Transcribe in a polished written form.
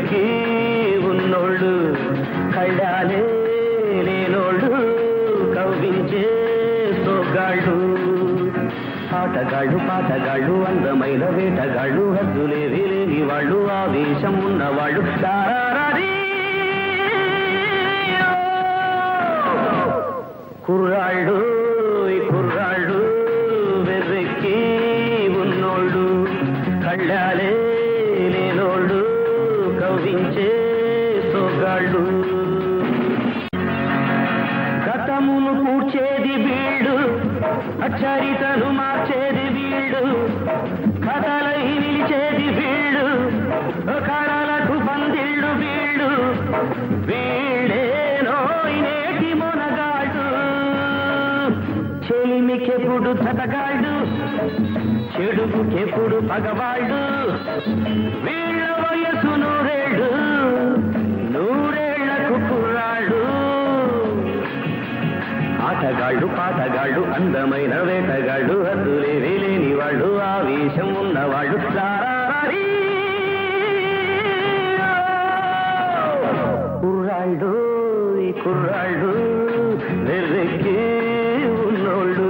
వెర్రెక్కి ఉన్నోళ్ళు కళ్ళాలే లేనోళ్ళు కవ్వించే సోగాళ్ళు పాటగాళ్ళు అందమైన వేటగాళ్ళు హద్దులేవి లేని వాళ్ళు ఆవేశం ఉన్నవాళ్ళు కుర్రాళ్ళు వెర్రెక్కి ఉన్నోళ్ళు కళ్ళాలే లేనోళ్ళు కవ్వించే సోగాళ్ళు గతమును పూడ్చేది వీళ్ళు చరితను మార్చేది వీళ్ళు కథలై నిలిచేది వీళ్ళు కళలకు పందిళ్ళు వీళ్ళు వీళ్ళేనో నేటి మొనగాళ్ళు చెలిమికెప్పుడు తటగాళ్ళు చెడుగుకెప్పుడు పగవాళ్ళు వీళ్ళ వయసు నూరేళ్లకు కుర్రాళ్ళు పాటగాళ్ళు అందమైన వేటగాళ్ళు హద్దులేవి లేని వాళ్ళు ఆవేశం ఉన్నవాళ్ళు కుర్రాళ్ళు వెర్రెక్కి ఉన్నోళ్ళు